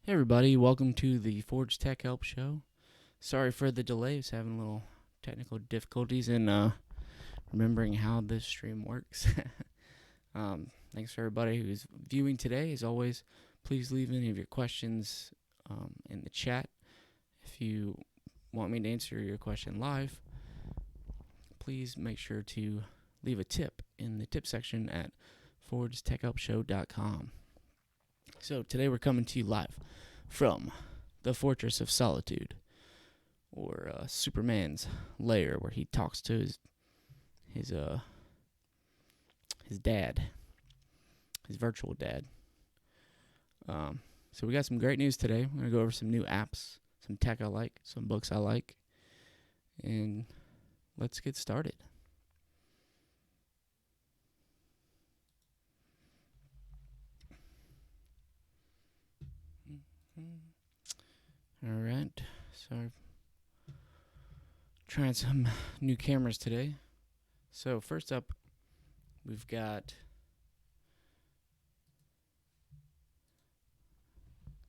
Hey everybody, welcome to the Forge Tech Help Show. Sorry for the delay, I was having a little technical difficulties in remembering how this stream works. Thanks for everybody who's viewing today. As always, please leave any of your questions in the chat. If you want me to answer your question live, please make sure to leave a tip in the tip section at forgetechhelpshow.com. So today we're coming to you live from the Fortress of Solitude, or Superman's lair, where he talks to his dad, his virtual dad. So we got some great news today. We're gonna go over some new apps, some tech I like, some books I like, and let's get started. All right, so trying some new cameras today. So first up, we've got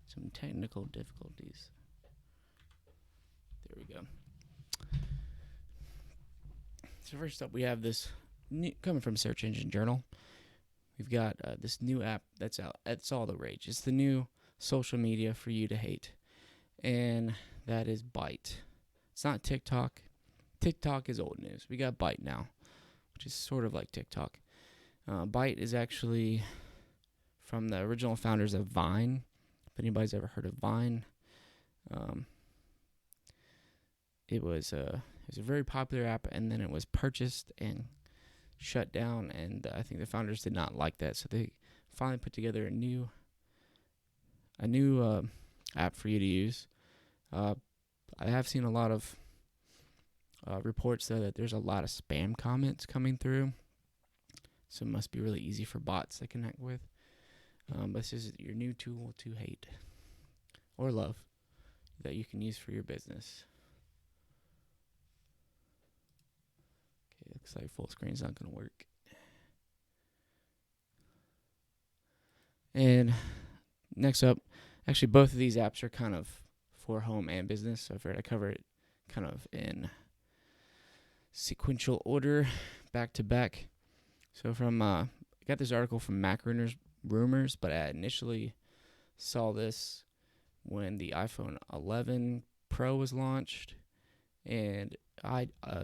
some technical difficulties. There we go. So first up, we have this new, coming from Search Engine Journal. We've got this new app that's out. It's all the rage. It's the new social media for you to hate, and that is Byte. It's not TikTok. TikTok is old news. We got Byte now, which is sort of like TikTok. Byte is actually from the original founders of Vine. If anybody's ever heard of Vine, it was a very popular app, and then it was purchased and shut down. And I think the founders did not like that, so they finally put together a new app for you to use. I have seen a lot of reports though that there's a lot of spam comments coming through, so it must be really easy for bots to connect with. But this is your new tool to hate or love that you can use for your business. Okay, looks like full screen's not going to work. And next up, actually both of these apps are kind of for home and business, so I figured I'd cover it kind of in sequential order, back to back. So from I got this article from Mac Rumors, but I initially saw this when the iPhone 11 Pro was launched, and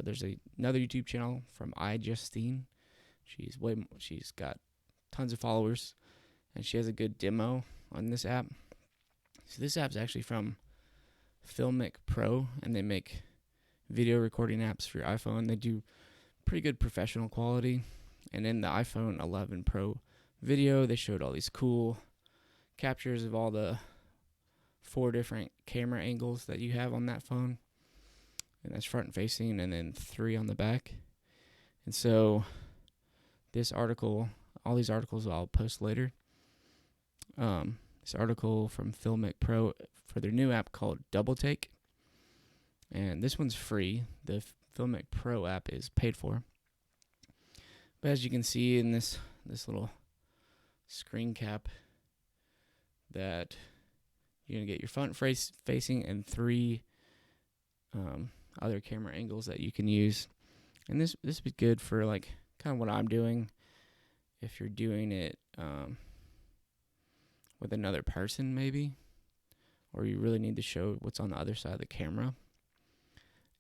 there's another YouTube channel from iJustine. She's got tons of followers, and she has a good demo on this app. So this app's actually from Filmic Pro, and they make video recording apps for your iPhone. They do pretty good professional quality. And in the iPhone 11 Pro video, they showed all these cool captures of all the 4 different camera angles that you have on that phone. And that's front facing, and then 3 on the back. And so this article, all these articles I'll post later. This article from Filmic Pro for their new app called Double Take. And this one's free. The Filmic Pro app is paid for. But as you can see in this little screen cap, that you're going to get your front facing and 3 other camera angles that you can use. And this would be good for like kind of what I'm doing. If you're doing it with another person maybe, or you really need to show what's on the other side of the camera.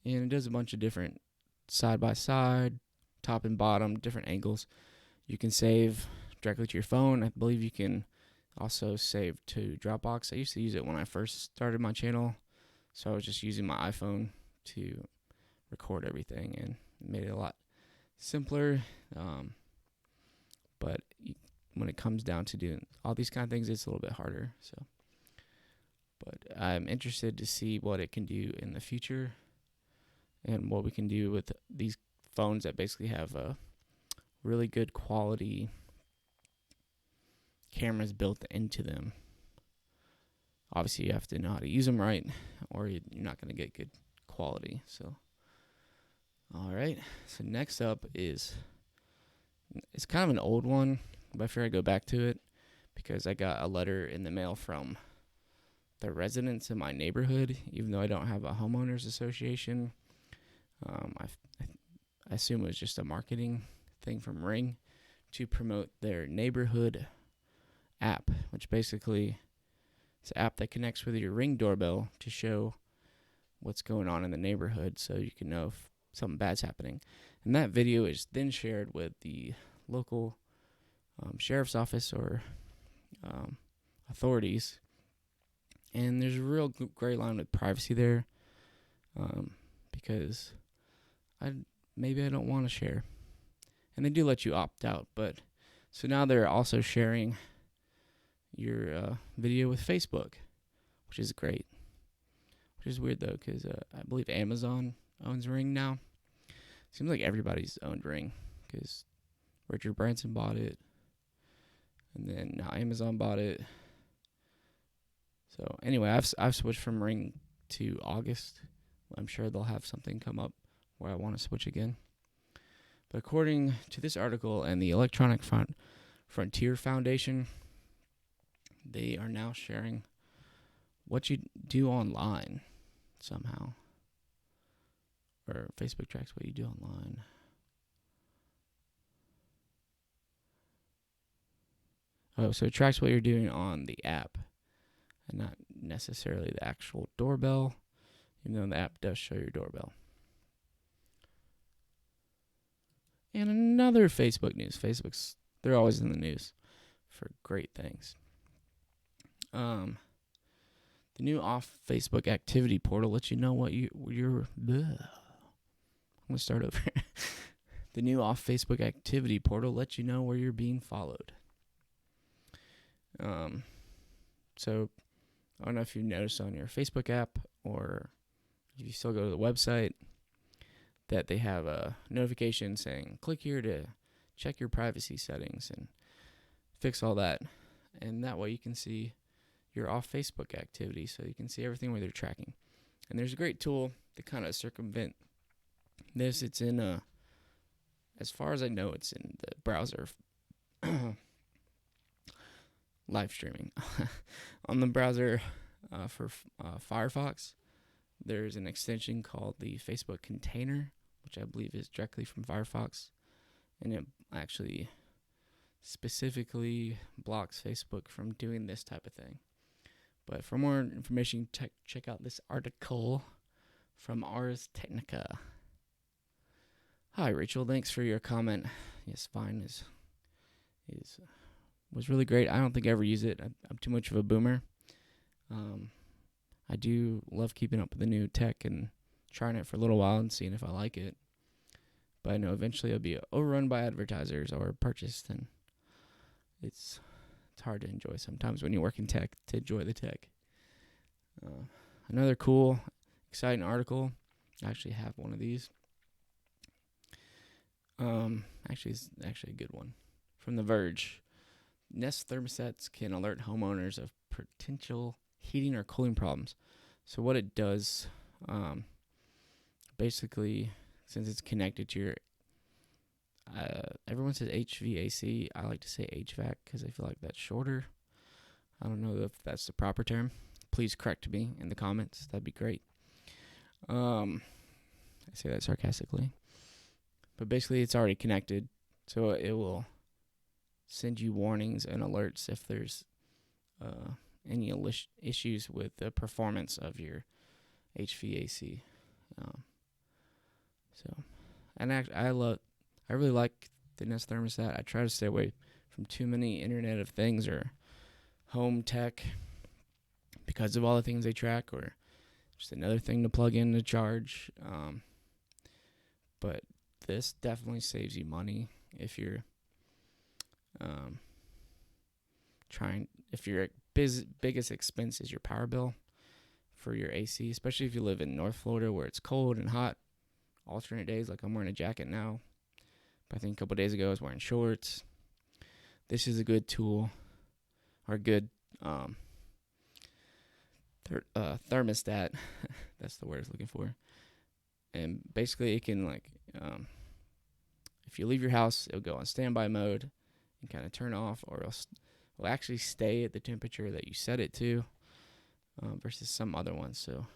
And it does a bunch of different side by side, top and bottom, different angles. You can save directly to your phone. I believe you can also save to Dropbox. I used to use it when I first started my channel, so I was just using my iPhone to record everything, and it made it a lot simpler. But when it comes down to doing all these kind of things, it's a little bit harder. But I'm interested to see what it can do in the future, and what we can do with these phones that basically have a really good quality cameras built into them. Obviously, you have to know how to use them right, or you're not going to get good quality. So, all right. So next up it's kind of an old one, but I figured I'd go back to it because I got a letter in the mail from the residents in my neighborhood, even though I don't have a homeowners association. I assume it was just a marketing thing from Ring to promote their neighborhood app, which basically is an app that connects with your Ring doorbell to show what's going on in the neighborhood so you can know if something bad's happening. And that video is then shared with the local sheriff's office or authorities. And there's a real gray line with privacy there, because maybe I don't want to share. And they do let you opt out, but so now they're also sharing your video with Facebook, which is great. Which is weird though, because I believe Amazon owns Ring now. Seems like everybody's owned Ring, because Richard Branson bought it, and then now Amazon bought it. So anyway, I've switched from Ring to August. I'm sure they'll have something come up where I want to switch again. But according to this article and the Electronic Frontier Foundation, they are now sharing what you do online somehow. Or Facebook tracks what you do online. Oh, so it tracks what you're doing on the app and not necessarily the actual doorbell, even though the app does show your doorbell. And another Facebook news. They're always in the news for great things. The new off Facebook activity portal lets you know what you're. I'm gonna start over. The new off Facebook activity portal lets you know where you're being followed. So I don't know if you've noticed on your Facebook app or if you still go to the website that they have a notification saying, click here to check your privacy settings and fix all that. And that way you can see your off Facebook activity, so you can see everything where they're tracking. And there's a great tool to kind of circumvent this. It's in, as far as I know, it's in the browser live streaming. On the browser for Firefox, there's an extension called the Facebook Container, which I believe is directly from Firefox, and it actually specifically blocks Facebook from doing this type of thing. But for more information, check out this article from Ars Technica. Hi, Rachel. Thanks for your comment. Yes, fine was really great. I don't think I ever use it. I'm too much of a boomer. I do love keeping up with the new tech and trying it for a little while and seeing if I like it. But I know eventually I'll be overrun by advertisers or purchased, and it's hard to enjoy sometimes when you work in tech to enjoy the tech. Another cool, exciting article. I actually have one of these. It's actually a good one. From The Verge. Nest thermostats can alert homeowners of potential heating or cooling problems. So what it does, basically, since it's connected to your, everyone says HVAC. I like to say HVAC because I feel like that's shorter. I don't know if that's the proper term. Please correct me in the comments. That'd be great. I say that sarcastically. But basically, it's already connected, so it will send you warnings and alerts if there's any issues with the performance of your HVAC. I really like the Nest thermostat. I try to stay away from too many Internet of Things or home tech because of all the things they track, or just another thing to plug in to charge. But this definitely saves you money if you're if your biggest expense is your power bill for your AC, especially if you live in North Florida where it's cold and hot alternate days. Like I'm wearing a jacket now, but I think a couple days ago I was wearing shorts. This is a good tool, or good thermostat. That's the word I was looking for. And basically it can, like, if you leave your house, it'll go on standby mode and kind of turn off, or it'll actually stay at the temperature that you set it to. versus some other ones. So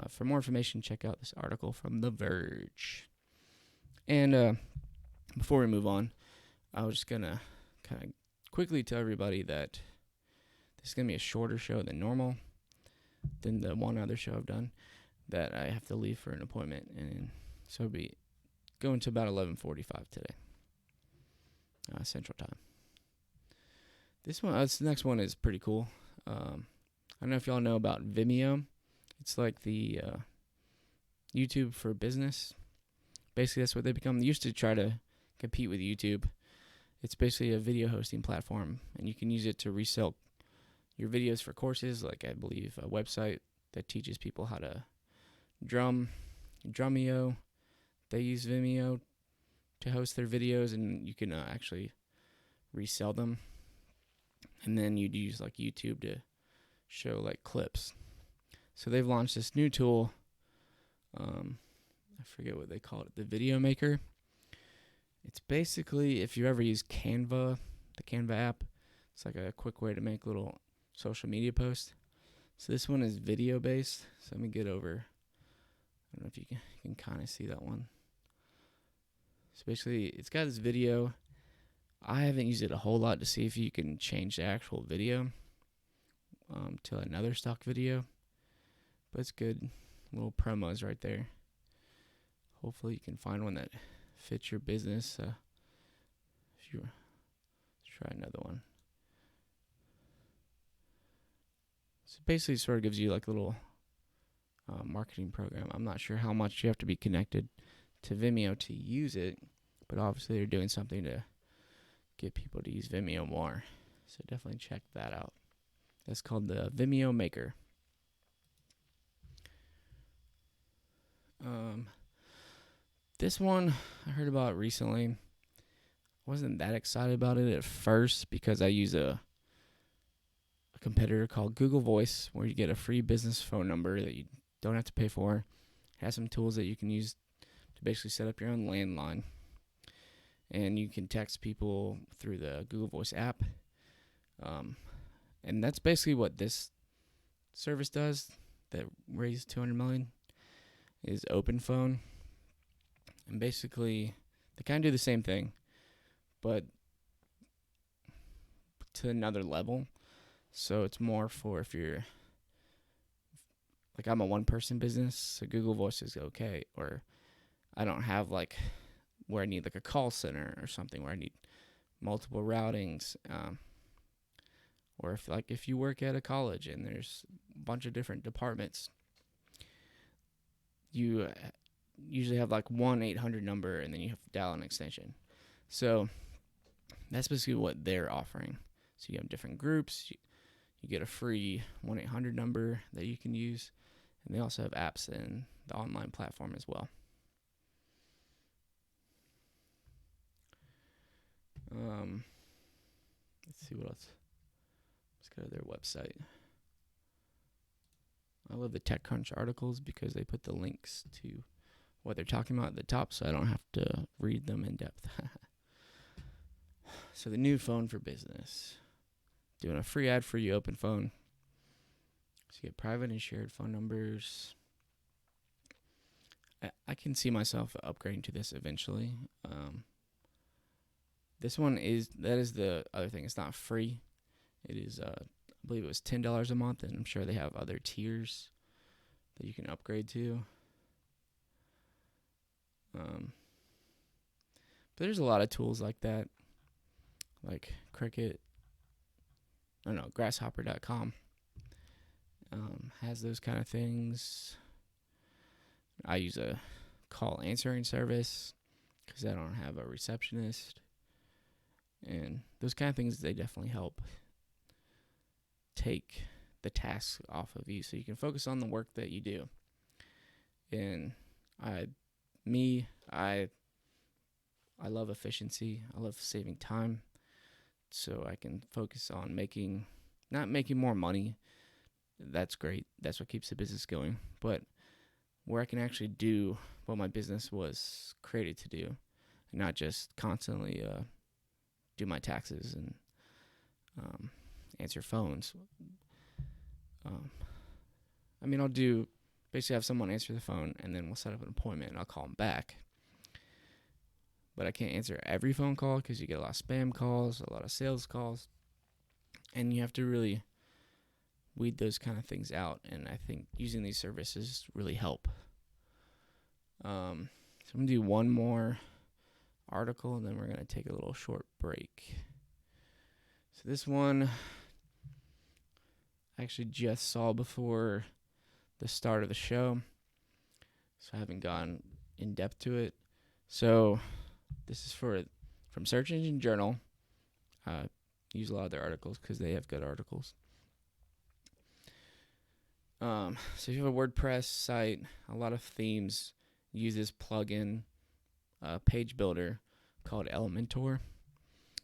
for more information, check out this article from The Verge. And before we move on, I was just going to kind of quickly tell everybody that this is going to be a shorter show than normal, than the one other show I've done, that I have to leave for an appointment. And so it'll be going to about 11:45 today, Central Time. This next one is pretty cool. I don't know if y'all know about Vimeo. It's like the YouTube for business. Basically, that's what they become. They used to try to compete with YouTube. It's basically a video hosting platform, and you can use it to resell your videos for courses, like I believe a website that teaches people how to Drumeo. They use Vimeo to host their videos, and you can actually resell them. And then you'd use like YouTube to show like clips. So they've launched this new tool. I forget what they call it, the Video Maker. It's basically, if you ever use Canva, the Canva app, it's like a quick way to make little social media posts. So this one is video based. So let me get over. I don't know if you can kind of see that one. So basically, it's got this video. I haven't used it a whole lot to see if you can change the actual video to another stock video. But it's good. Little promos right there. Hopefully you can find one that fits your business. If you let's try another one. So basically it sort of gives you like a little marketing program. I'm not sure how much you have to be connected to Vimeo to use it, but obviously they're doing something to get people to use Vimeo more. So definitely check that out. That's called the Vimeo Maker. This one I heard about recently. Wasn't that excited about it at first because I use a competitor called Google Voice, where you get a free business phone number that you don't have to pay for. It has some tools that you can use to basically set up your own landline. And you can text people through the Google Voice app. And that's basically what this service does that raised $200 million is openphone. And basically, they kind of do the same thing, but to another level. So it's more for if you're, like I'm a one-person business, so Google Voice is okay. Or I don't have like where I need like a call center or something where I need multiple routings. Or if you work at a college and there's a bunch of different departments, you usually have like 1-800 number and then you have to dial an extension. So that's basically what they're offering. So you have different groups. You get a free 1-800 number that you can use. And they also have apps in the online platform as well. Let's see what else. Let's go to their website. I love the TechCrunch articles because they put the links to what they're talking about at the top, so I don't have to read them in depth. So the new phone for business. Doing a free ad for you, openphone. So you get private and shared phone numbers. I can see myself upgrading to this eventually. This one is the other thing. It's not free. It is, I believe it was $10 a month, and I'm sure they have other tiers that you can upgrade to. But there's a lot of tools like that, like Grasshopper.com has those kind of things. I use a call answering service because I don't have a receptionist. And those kind of things, they definitely help take the tasks off of you so you can focus on the work that you do. And I love efficiency. I love saving time so I can focus on not making more money. That's great. That's what keeps the business going. But where I can actually do what my business was created to do and not just constantly do my taxes and answer phones. I'll do basically have someone answer the phone, and then we'll set up an appointment, and I'll call them back. But I can't answer every phone call because you get a lot of spam calls, a lot of sales calls, and you have to really weed those kind of things out. And I think using these services really help. So I'm going to do one more article, and then we're going to take a little short break. So this one I actually just saw before the start of the show, so I haven't gone in depth to it. So this is from Search Engine Journal. Use a lot of their articles because they have good articles. So if you have a WordPress site, a lot of themes use this plugin, page builder called Elementor,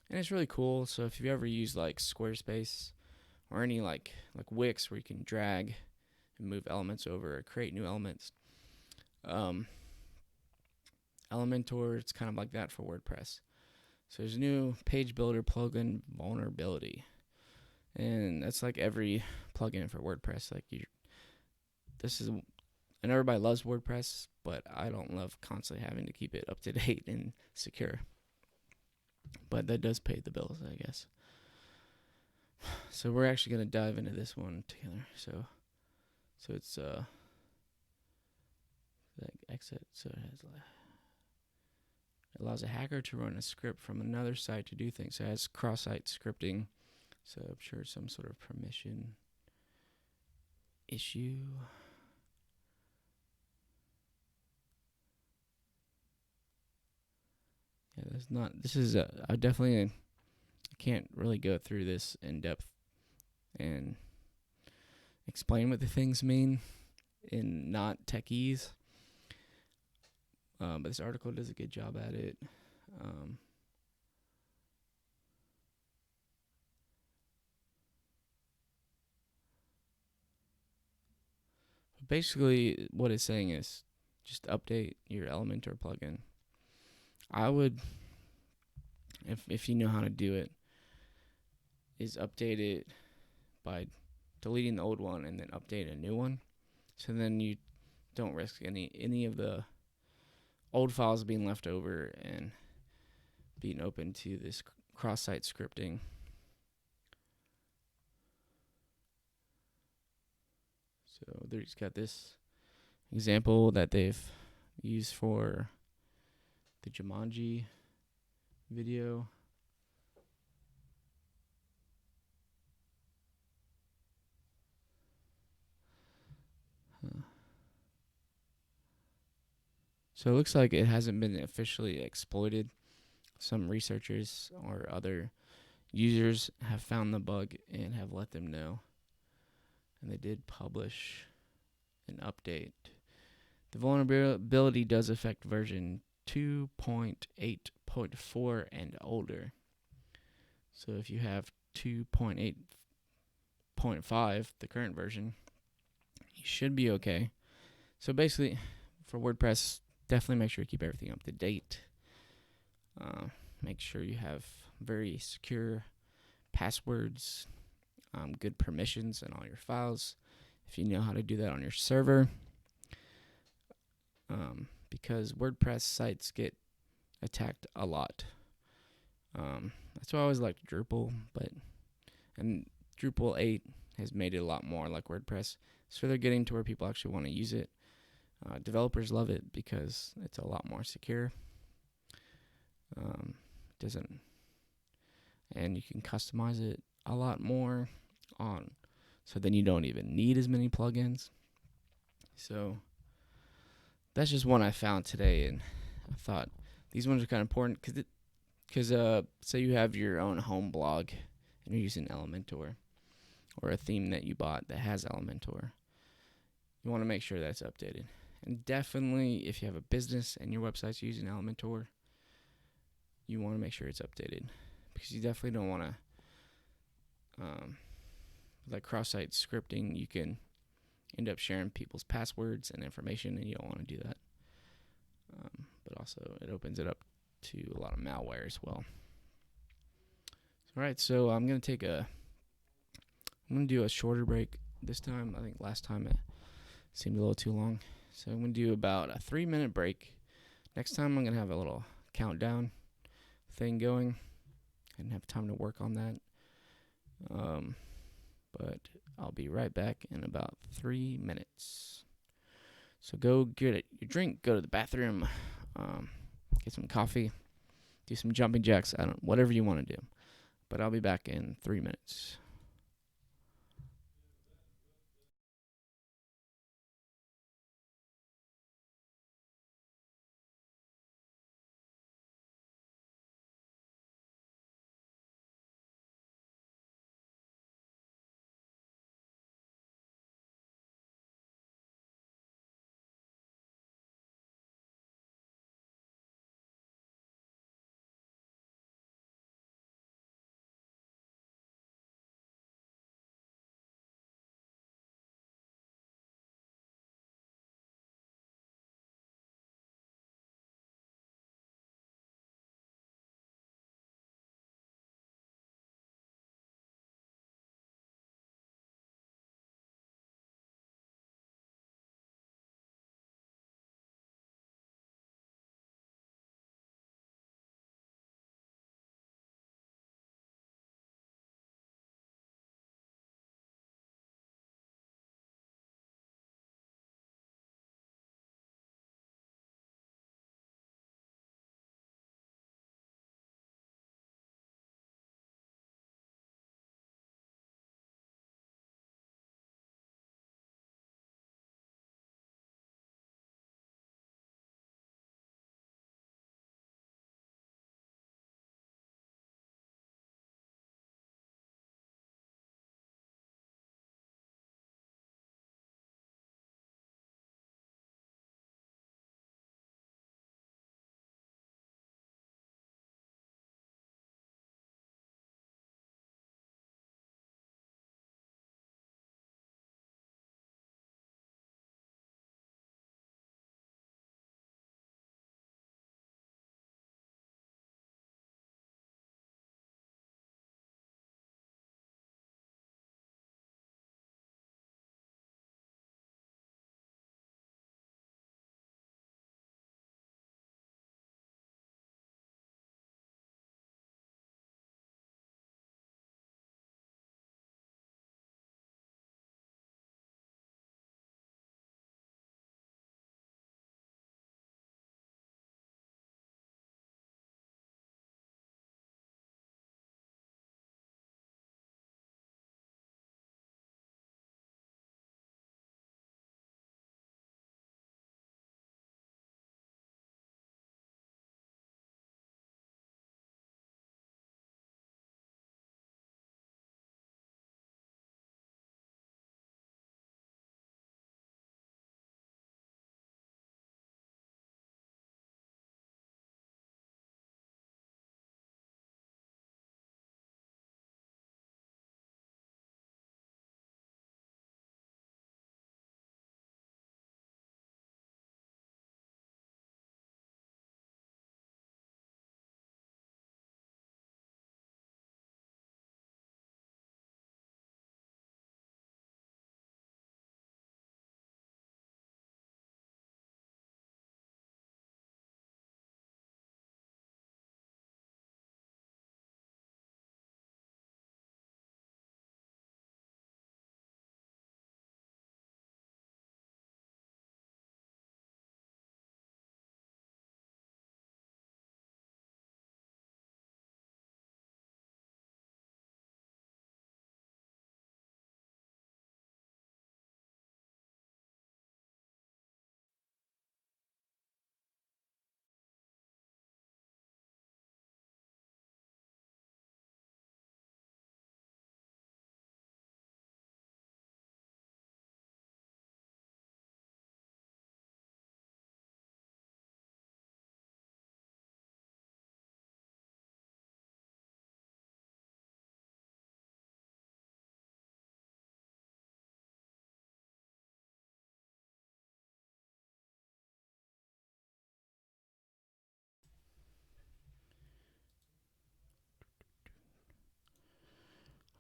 and it's really cool. So if you ever use like Squarespace or any like Wix, where you can drag and move elements over or create new elements, Elementor, it's kind of like that for WordPress. So there's a new page builder plugin vulnerability, and that's like every plugin for WordPress. And everybody loves WordPress, but I don't love constantly having to keep it up to date and secure. But that does pay the bills, I guess. So we're actually going to dive into this one together. So it's exit. So it allows a hacker to run a script from another site to do things. So it has cross-site scripting. So I'm sure some sort of permission issue. Yeah, I can't really go through this in depth and explain what the things mean in not techies. But this article does a good job at it. Basically, what it's saying is just update your Elementor plugin. I would, if you know how to do it, is update it by deleting the old one and then update a new one. So then you don't risk any of the old files being left over and being open to this cross-site scripting. So there's got this example that they've used for the Jumanji video. So it looks like it hasn't been officially exploited. Some researchers or other users have found the bug and have let them know. And they did publish an update. The vulnerability does affect version 2.8.4 and older. So if you have 2.8.5, the current version, you should be okay. So basically, for WordPress, definitely make sure you keep everything up to date. Make sure you have very secure passwords, good permissions in all your files, if you know how to do that on your server. Because WordPress sites get attacked a lot. That's why I always liked Drupal, and Drupal 8 has made it a lot more like WordPress. So they're getting to where people actually want to use it. Developers love it because it's a lot more secure. And you can customize it a lot more so then you don't even need as many plugins. So that's just one I found today, and I thought these ones are kind of important because say you have your own home blog and you're using Elementor or a theme that you bought that has Elementor, you want to make sure that's updated. And definitely, if you have a business and your website's using Elementor, you want to make sure it's updated, because you definitely don't want to, like cross-site scripting, you can end up sharing people's passwords and information, and you don't want to do that. But also, it opens it up to a lot of malware as well. All right, so I'm going to do a shorter break this time. I think last time Seemed a little too long. So I'm going to do about a 3-minute break. Next time I'm going to have a little countdown thing going. I didn't have time to work on that. But I'll be right back in about 3 minutes. So go get your drink, go to the bathroom, get some coffee, do some jumping jacks, whatever you want to do. But I'll be back in 3 minutes.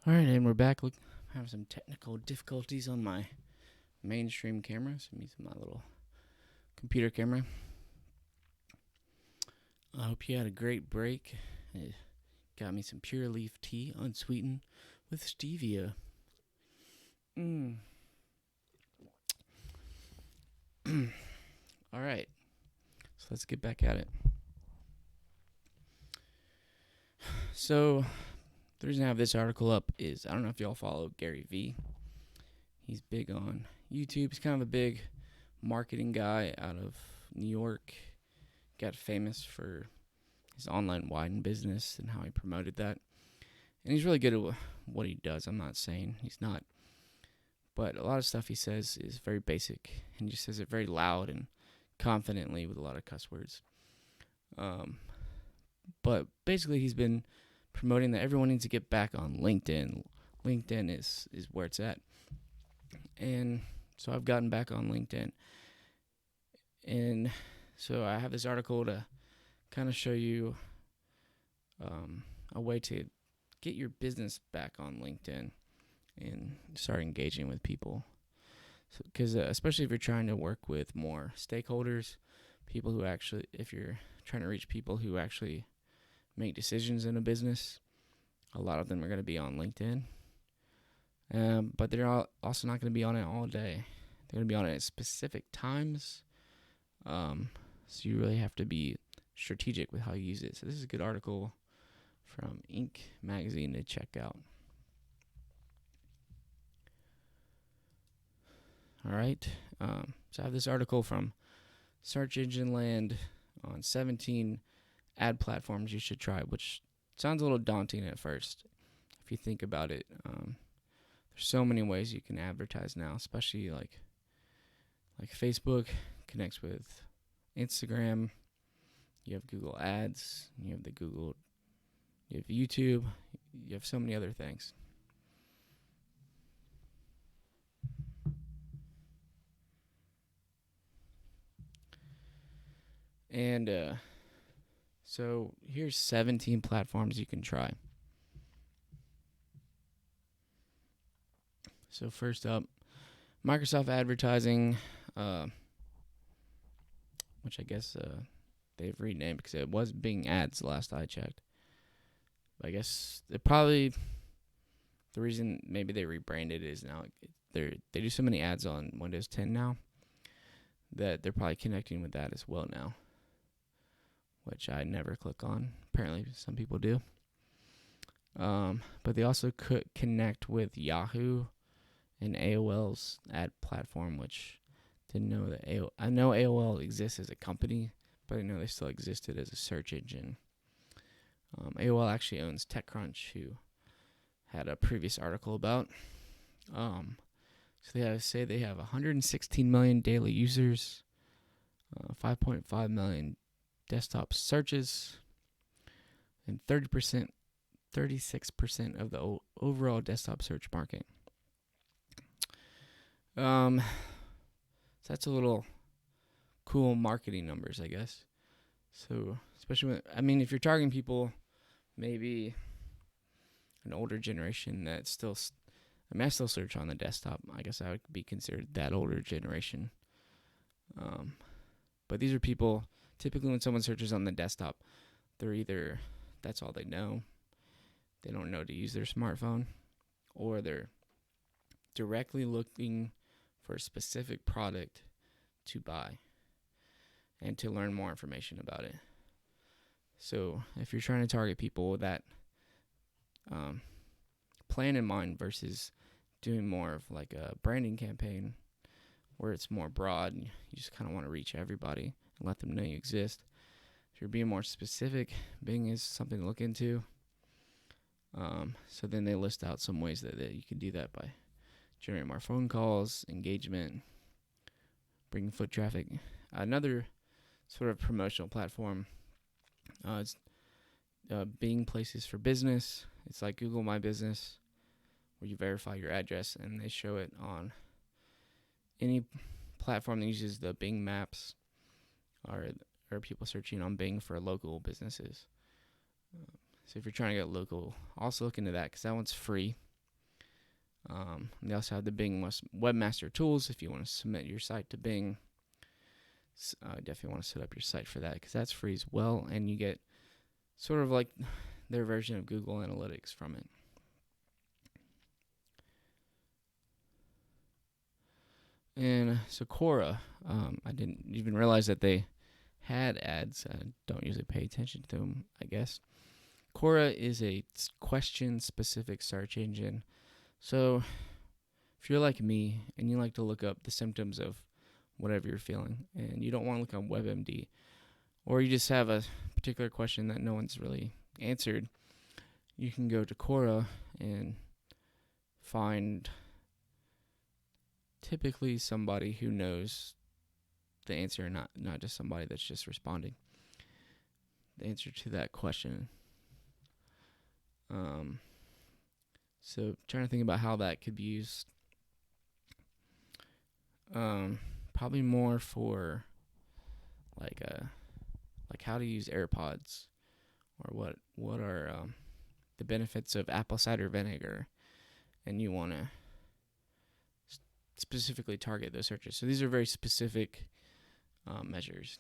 All right, and we're back. Look, I have some technical difficulties on my mainstream camera. So I'm using my little computer camera. I hope you had a great break. It got me some Pure Leaf tea, unsweetened, with stevia. All right, so let's get back at it. So the reason I have this article up is, I don't know if y'all follow Gary Vee. He's big on YouTube. He's kind of a big marketing guy out of New York. Got famous for his online wine business and how he promoted that. And he's really good at what he does. I'm not saying he's not. But a lot of stuff he says is very basic. And he just says it very loud and confidently with a lot of cuss words. But basically he's been promoting that everyone needs to get back on LinkedIn. LinkedIn is where it's at. And so I've gotten back on LinkedIn. And so I have this article to kind of show you a way to get your business back on LinkedIn and start engaging with people. Because especially if you're trying to work with more stakeholders, people who actually, if you're trying to reach people who actually make decisions in a business, a lot of them are going to be on LinkedIn. But they're also not going to be on it all day. They're going to be on it at specific times. So you really have to be strategic with how you use it. So this is a good article from Inc. magazine to check out. All right. So I have this article from Search Engine Land on 17 ad platforms you should try, which sounds a little daunting at first if you think about it. There's so many ways you can advertise now, especially like Facebook connects with Instagram. You have Google Ads. You have you have YouTube. You have so many other things. And so here's 17 platforms you can try. So first up, Microsoft Advertising, which I guess they've renamed because it was Bing Ads last I checked. But I guess the reason maybe they rebranded is now they do so many ads on Windows 10 now that they're probably connecting with that as well now, which I never click on. Apparently some people do. But they also could connect with Yahoo and AOL's ad platform, which didn't know that I know AOL exists as a company, but I didn't know they still existed as a search engine. AOL actually owns TechCrunch, who had a previous article about. So they have 116 million daily users, 5.5 million desktop searches, and 36% of the overall desktop search market. So that's a little cool marketing numbers, I guess. So especially if you're targeting people, maybe an older generation that still, I still search on the desktop. I guess I would be considered that older generation. But these are people, typically when someone searches on the desktop, they're either, that's all they know. They don't know to use their smartphone, or they're directly looking for a specific product to buy and to learn more information about it. So if you're trying to target people with that plan in mind versus doing more of like a branding campaign where it's more broad and you just kind of want to reach everybody and let them know you exist, if you're being more specific, Bing is something to look into. So then they list out some ways that you can do that by generating more phone calls, engagement, bringing foot traffic. Another sort of promotional platform is Bing Places for Business. It's like Google My Business, where you verify your address and they show it on any platform that uses the Bing Maps, or people searching on Bing for local businesses. So if you're trying to get local, also look into that because that one's free. They also have the Bing Webmaster Tools if you want to submit your site to Bing. Definitely want to set up your site for that because that's free as well, and you get sort of like their version of Google Analytics from it. And so Quora, I didn't even realize that they had ads. I don't usually pay attention to them, I guess. Quora is a question-specific search engine. So if you're like me and you like to look up the symptoms of whatever you're feeling and you don't want to look on WebMD, or you just have a particular question that no one's really answered, you can go to Quora and find typically somebody who knows the answer, not just somebody that's just responding the answer to that question. So trying to think about how that could be used. Probably more for like how to use AirPods, or what are the benefits of apple cider vinegar, and you want to specifically target those searches. So these are very specific measures.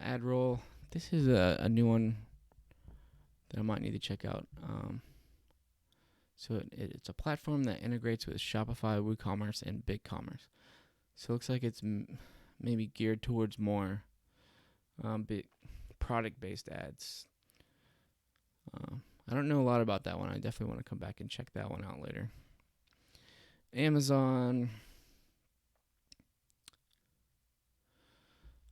Ad roll. This is a new one that I might need to check out. So it's a platform that integrates with Shopify, WooCommerce, and BigCommerce. So it looks like it's maybe geared towards more big product-based ads. I don't know a lot about that one. I definitely want to come back and check that one out later. Amazon.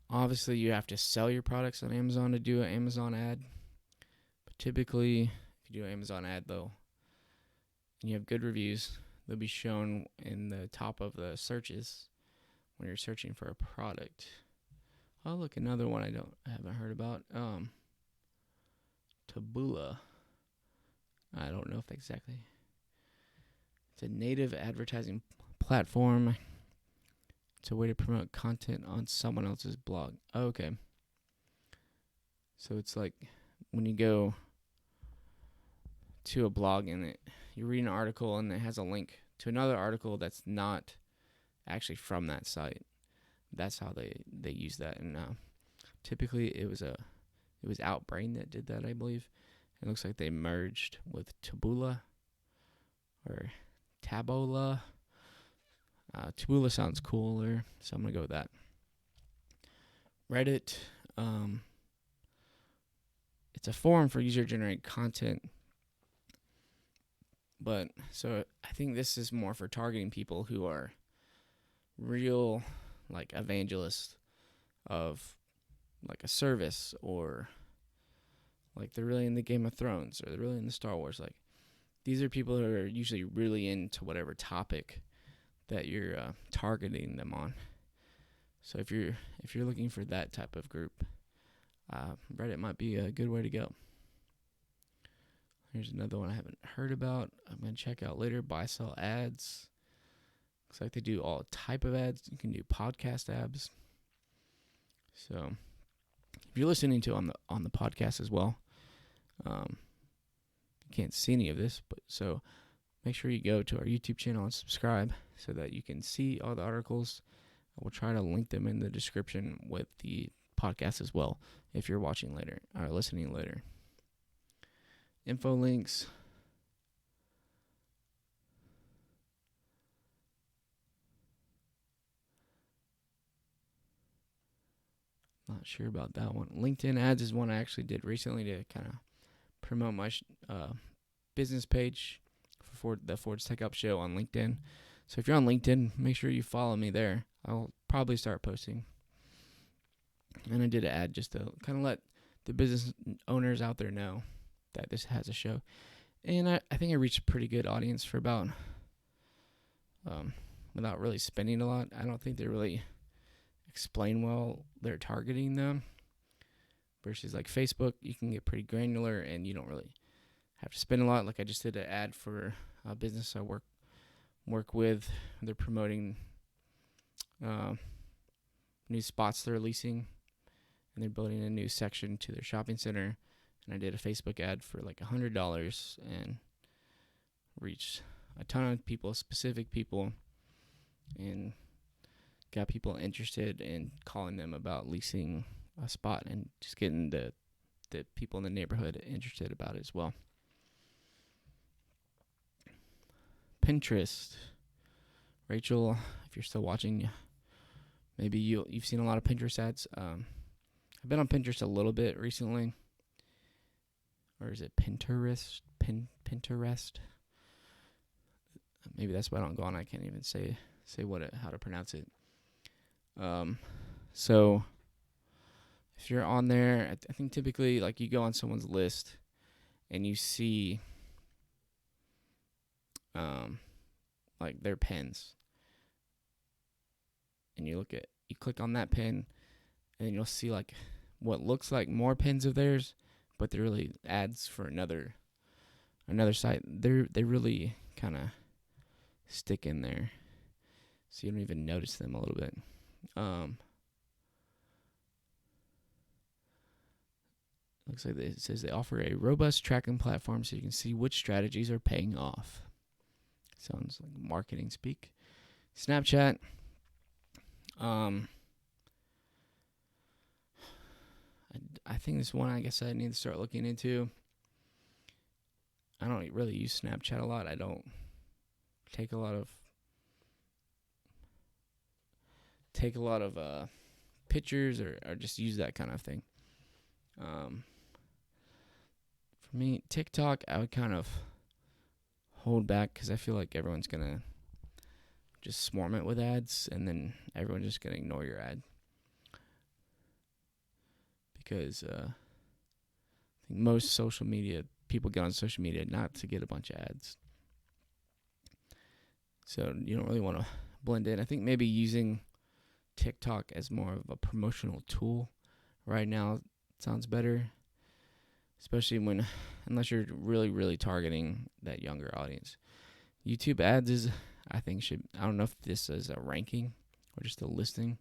Obviously, you have to sell your products on Amazon to do an Amazon ad. But typically, if you do an Amazon ad, though, and you have good reviews, they'll be shown in the top of the searches when you're searching for a product. Oh, look, another one I haven't heard about. Taboola. I don't know if exactly. It's a native advertising platform. It's a way to promote content on someone else's blog. Oh, okay. So it's like when you go to a blog and you read an article and it has a link to another article that's not actually from that site. That's how they use that. And typically it was Outbrain that did that, I believe. It looks like they merged with Taboola or Tabola. Taboola sounds cooler, so I'm going to go with that. Reddit. It's a forum for user-generated content. But, so I think this is more for targeting people who are real, like, evangelists of, like, a service, or, like, they're really into Game of Thrones, or they're really into Star Wars. Like, these are people who are usually really into whatever topic that you're targeting them on. So if you're looking for that type of group, Reddit might be a good way to go. Here's another one I haven't heard about. I'm going to check out later. Buy, sell ads. Looks like they do all type of ads. You can do podcast ads. So if you're listening to on the podcast as well, you can't see any of this, but so make sure you go to our YouTube channel and subscribe so that you can see all the articles. We'll try to link them in the description with the podcast as well if you're watching later or listening later. Info links. Not sure about that one. LinkedIn ads is one I actually did recently to kind of promote my business page for the Ford's Tech Up Show on LinkedIn. So if you're on LinkedIn, make sure you follow me there. I'll probably start posting. And I did an ad just to kind of let the business owners out there know that this has a show. And I think I reached a pretty good audience for about, without really spending a lot. I don't think they really explain well they're targeting them. Versus like Facebook, you can get pretty granular and you don't really have to spend a lot. Like I just did an ad for a business I work with. They're promoting new spots they're leasing, and they're building a new section to their shopping center. And I did a Facebook ad for like $100 and reached a ton of people, specific people, and got people interested in calling them about leasing a spot and just getting the people in the neighborhood interested about it as well. Pinterest. Rachel, if you're still watching, maybe you've seen a lot of Pinterest ads. I've been on Pinterest a little bit recently. Or is it Pinterest? Pinterest? Maybe that's why I don't go on. I can't even say how to pronounce it. So if you're on there, I think typically like you go on someone's list and you see like their pins, and you click on that pin, and then you'll see like what looks like more pins of theirs, but they're really ads for another site. They really kind of stick in there, so you don't even notice them a little bit. Looks like it says they offer a robust tracking platform so you can see which strategies are paying off. Sounds like marketing speak. Snapchat. I think this one I guess I need to start looking into. I don't really use Snapchat a lot. I don't take a lot of pictures or just use that kind of thing. For me, TikTok, I would kind of hold back because I feel like everyone's going to just swarm it with ads, and then everyone's just going to ignore your ad. Because I think most social media, people get on social media not to get a bunch of ads. So you don't really want to blend in. I think maybe using TikTok as more of a promotional tool right now sounds better. Especially unless you're really, really targeting that younger audience. YouTube ads I don't know if this is a ranking or just a listing,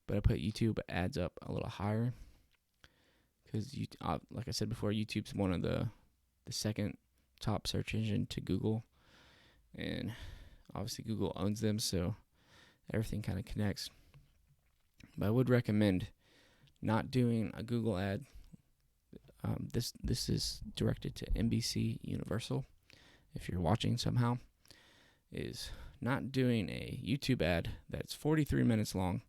but I put YouTube ads up a little higher because, like I said before, YouTube's one of the second top search engine to Google, and obviously Google owns them, so everything kind of connects. But I would recommend not doing a Google ad. This is directed to NBC Universal. If you're watching somehow, is not doing a YouTube ad that's 43 minutes long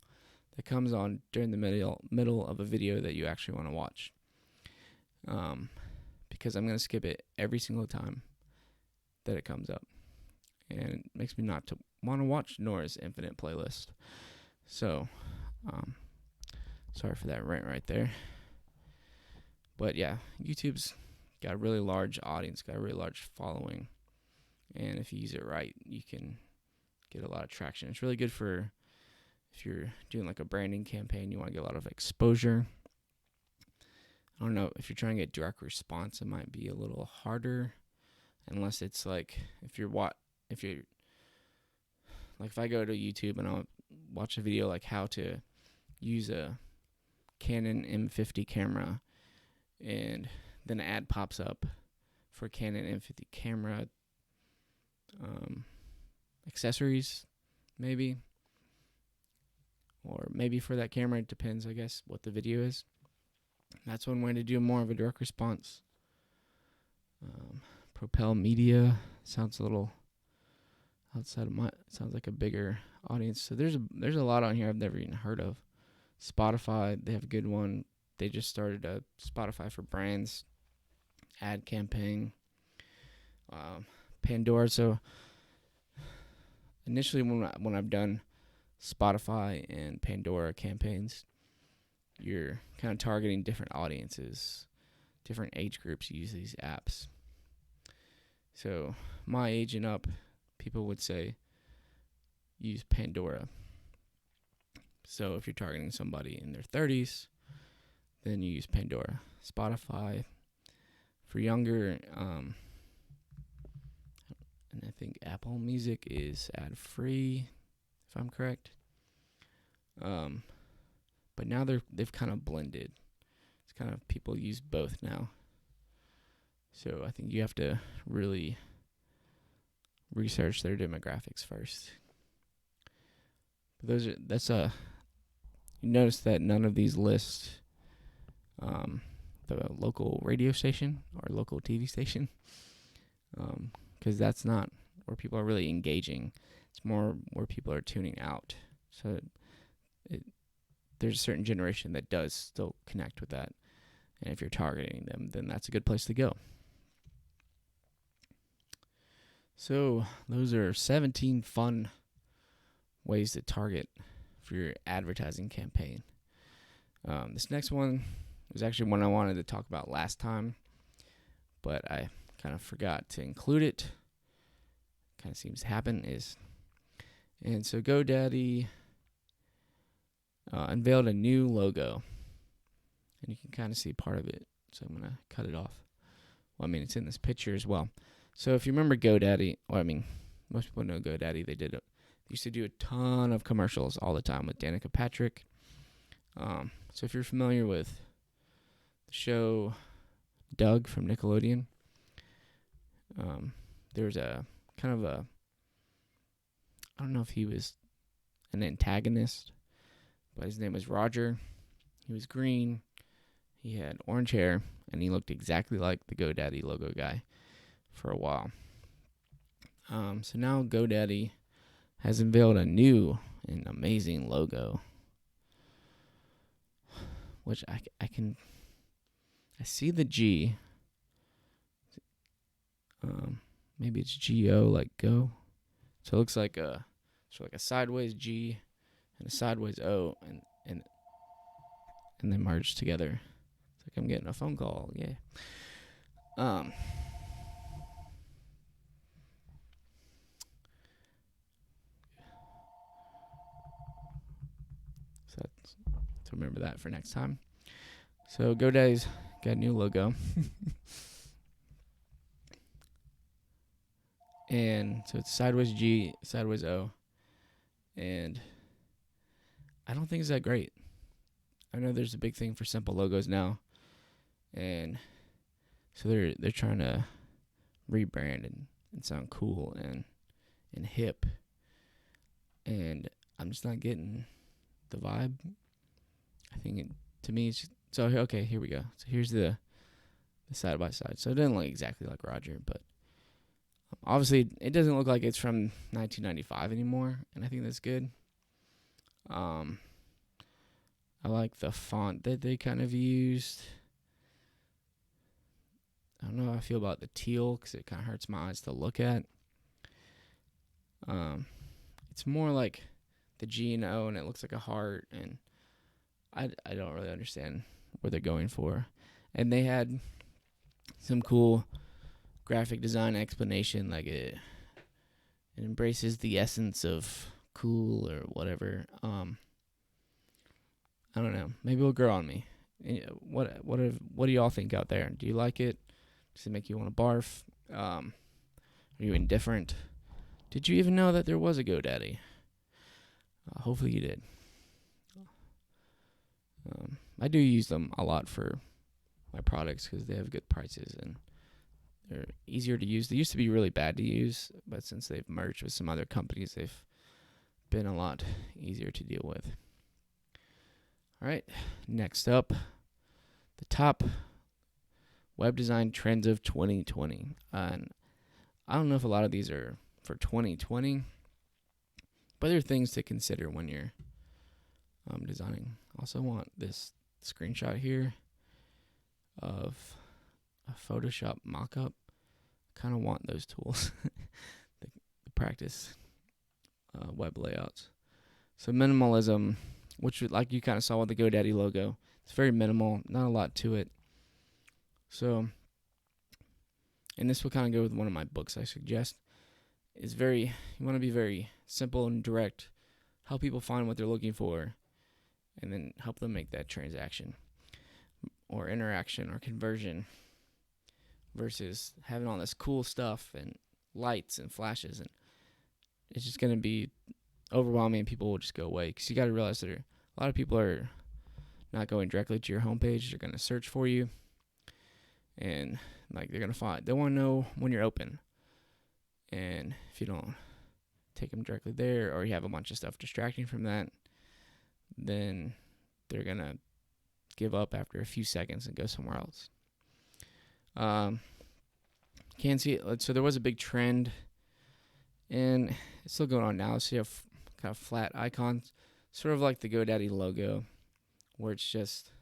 that comes on during the middle of a video that you actually want to watch. Because I'm going to skip it every single time that it comes up, and it makes me not to want to watch, nor is Infinite Playlist. So, sorry for that rant right there. But yeah, YouTube's got a really large audience, got a really large following. And if you use it right, you can get a lot of traction. It's really good for if you're doing like a branding campaign, you want to get a lot of exposure. I don't know, if you're trying to get direct response, it might be a little harder. Unless it's like, if I go to YouTube and I'll watch a video like how to use a Canon M50 camera, and then an ad pops up for Canon M50 camera accessories, maybe. Or maybe for that camera, it depends, I guess, what the video is. That's one way to do more of a direct response. Propel Media sounds a little outside of sounds like a bigger audience. So there's a lot on here I've never even heard of. Spotify, they have a good one. They just started a Spotify for Brands ad campaign. Pandora. So initially, when I've done Spotify and Pandora campaigns, you're kind of targeting different audiences, different age groups use these apps. So my age and up, people would say use Pandora. So if you're targeting somebody in their 30s, then you use Pandora. Spotify for younger, and I think Apple Music is ad-free, if I'm correct. But now they've kind of blended. It's kind of people use both now. So I think you have to really research their demographics first. But you notice that none of these list the local radio station or local TV station, because that's not where people are really engaging. It's more where people are tuning out. So there's a certain generation that does still connect with that. And if you're targeting them, then that's a good place to go. So those are 17 fun ways to target for your advertising campaign. This next one was actually one I wanted to talk about last time, but I kind of forgot to include it. Kind of seems to happen and so GoDaddy unveiled a new logo, and you can kind of see part of it. So I'm gonna cut it off. Well, I mean, it's in this picture as well. So if you remember GoDaddy, most people know GoDaddy. They used to do a ton of commercials all the time with Danica Patrick. So if you're familiar with the show Doug from Nickelodeon, there's a kind of a, I don't know if he was an antagonist, but his name was Roger. He was green, he had orange hair, and he looked exactly like the GoDaddy logo guy for a while. So now GoDaddy has unveiled a new and amazing logo, which I see the G. Maybe it's G-O, like go. So it looks like a sideways G and a sideways O, and they merge together. It's like I'm getting a phone call. Yeah. So to remember that for next time. So GoDaddy's got a new logo. And so it's sideways G, sideways O. And I don't think it's that great. I know there's a big thing for simple logos now. And so they're trying to rebrand and sound cool and hip. And I'm just not getting the vibe. I think to me it's just, so okay, here we go. So here's the side by side. So it doesn't look exactly like Roger, but obviously it doesn't look like it's from 1995 anymore, and I think that's good. I like the font that they kind of used. I don't know how I feel about the teal because it kind of hurts my eyes to look at. It's more like the G and O, and it looks like a heart, and I don't really understand what they're going for. And they had some cool graphic design explanation, like it embraces the essence of cool or whatever. I don't know. Maybe it'll grow on me. What do y'all think out there? Do you like it? Does it make you want to barf? Are you indifferent? Did you even know that there was a GoDaddy? Hopefully you did. I do use them a lot for my products because they have good prices and they're easier to use. They used to be really bad to use, but since they've merged with some other companies, they've been a lot easier to deal with. All right, next up, the top web design trends of 2020. And I don't know if a lot of these are for 2020, but there are things to consider when you're designing. Also want this screenshot here of a Photoshop mockup. Kind of want those tools the practice web layouts. So minimalism, which like you kind of saw with the GoDaddy logo, it's very minimal, not a lot to it. So, and this will kind of go with one of my books I suggest, you want to be very simple and direct, help people find what they're looking for, and then help them make that transaction or interaction or conversion versus having all this cool stuff and lights and flashes, and it's just going to be overwhelming and people will just go away because you got to realize that a lot of people are not going directly to your homepage. They're going to search for you, and like they want to know when you're open, And if you don't take them directly there, or you have a bunch of stuff distracting from that, then they're going to give up after a few seconds and go somewhere else. Can see it. So there was a big trend, and it's still going on now. So you have kind of flat icons, sort of like the GoDaddy logo, where it's just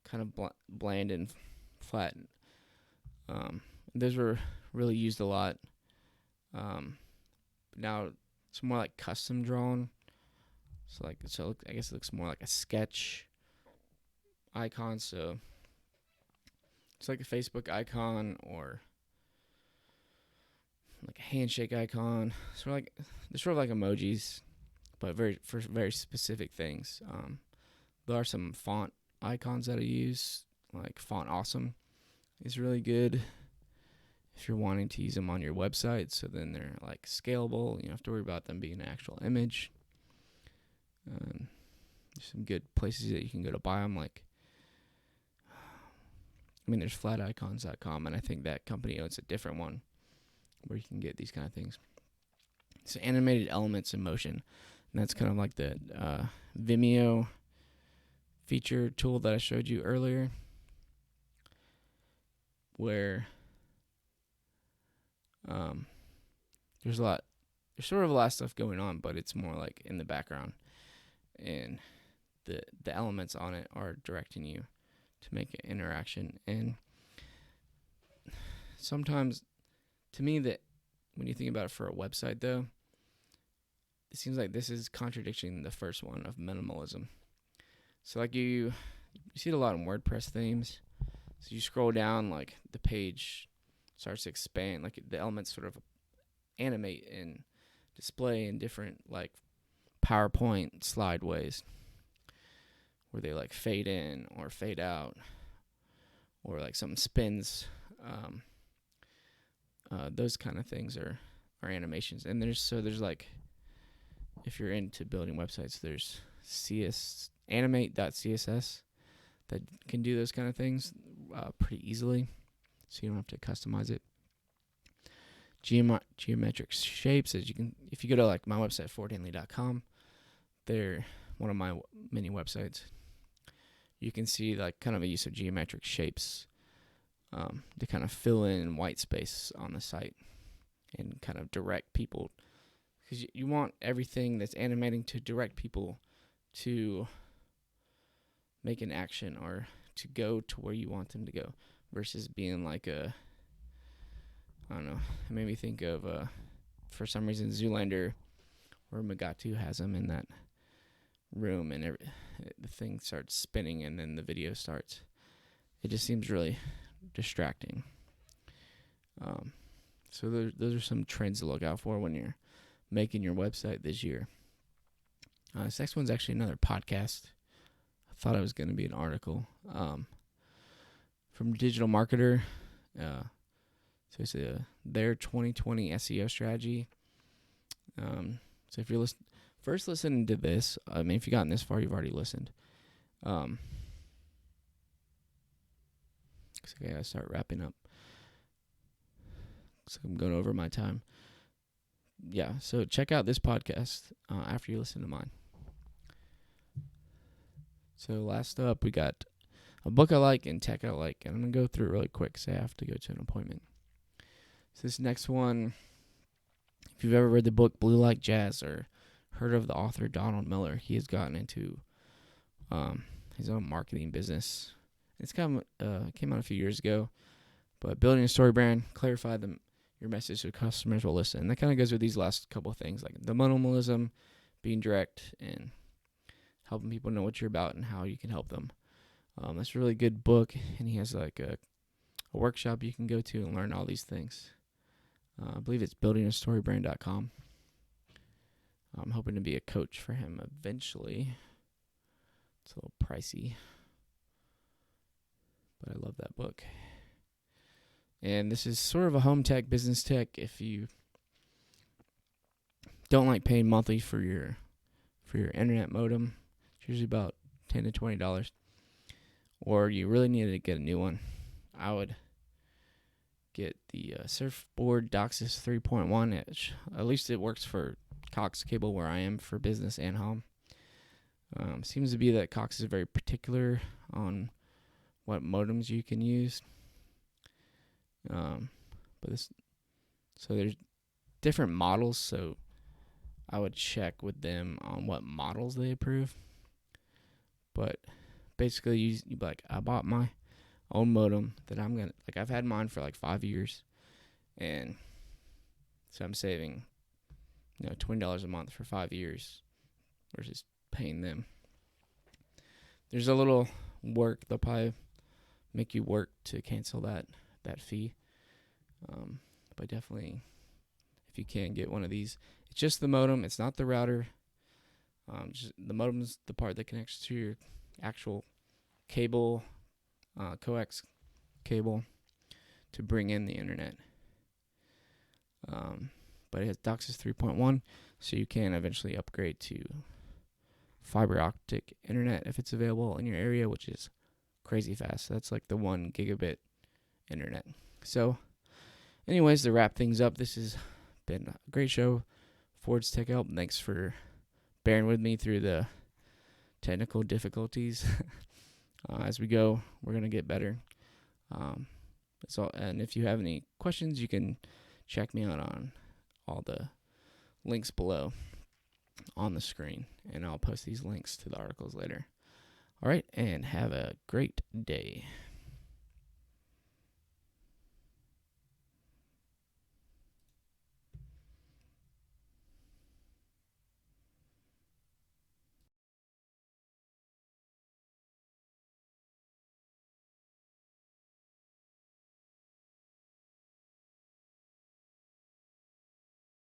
kind of bland and flat. Those were really used a lot. Now it's more like custom drawn. So I guess it looks more like a sketch icon. So it's like a Facebook icon or like a handshake icon. They're sort of like emojis, but for very specific things. There are some font icons that I use, like Font Awesome is really good if you're wanting to use them on your website. So then they're like scalable. You don't have to worry about them being an actual image. There's some good places that you can go to buy them. There's flaticons.com, and I think that company owns a different one where you can get these kind of things. So animated elements in motion, and that's kind of like the Vimeo feature tool that I showed you earlier, where there's sort of a lot of stuff going on, but it's more like in the background, and the elements on it are directing you to make an interaction. And sometimes, to me, that when you think about it for a website, though, it seems like this is contradicting the first one of minimalism. So like you see it a lot in WordPress themes. So you scroll down, like the page starts to expand, like the elements sort of animate and display in different like PowerPoint slide ways, where they like fade in or fade out, or like something spins. Those kind of things are animations. And there's like, if you're into building websites, there's animate.css that can do those kind of things pretty easily, so you don't have to customize it. Geometric shapes, if you go to like my website, fordhanley.com, they're one of my many websites. You can see like kind of a use of geometric shapes to kind of fill in white space on the site and kind of direct people, because you want everything that's animating to direct people to make an action or to go to where you want them to go, versus being like I don't know, it made me think of for some reason Zoolander, where Mugatu has them in that room and the thing starts spinning and then the video starts. It just seems really distracting. So those are some trends to look out for when you're making your website this year. This next one's actually another podcast. I thought it was going to be an article from Digital Marketer. So it's their 2020 SEO strategy. So if you're first listening to this, if you've gotten this far, you've already listened. Looks like I gotta start wrapping up. Looks like I'm going over my time. Yeah, so check out this podcast after you listen to mine. So last up, we got a book I like and tech I like, and I'm going to go through it really quick because I have to go to an appointment. So this next one, if you've ever read the book Blue Like Jazz or heard of the author Donald Miller, he has gotten into his own marketing business. It's came out a few years ago, but building a story brand, clarify your message so customers will listen. And that kind of goes with these last couple of things, like the minimalism, being direct, and helping people know what you're about and how you can help them. That's a really good book, and he has like a workshop you can go to and learn all these things. I believe it's buildingastorybrand.com. I'm hoping to be a coach for him eventually. It's a little pricey, but I love that book. And this is sort of a home tech, business tech. If you don't like paying monthly for your internet modem, it's usually about $10 to $20, or you really need to get a new one, I would get the Surfboard DOCSIS 3.1. At least it works for Cox cable where I am for business and home. Seems to be that Cox is very particular on what modems you can use. So there's different models, so I would check with them on what models they approve. But basically, you like, I bought my own modem that I'm gonna, like, I've had mine for like 5 years, and so I'm saving, $20 a month for 5 years versus paying them. There's a little work, they'll probably make you work to cancel that fee. But definitely, if you can, get one of these. It's just the modem. It's not the router. Just the modem's the part that connects to your actual cable, coax cable to bring in the internet. But it has DOCSIS 3.1, so you can eventually upgrade to fiber optic internet if it's available in your area, which is crazy fast. That's like the 1 gigabit internet. So anyways, to wrap things up, this has been a great show. Ford's Tech Help. Thanks for bearing with me through the technical difficulties. As we go, we're going to get better. And if you have any questions, you can check me out on all the links below on the screen, and I'll post these links to the articles later. All right, and have a great day.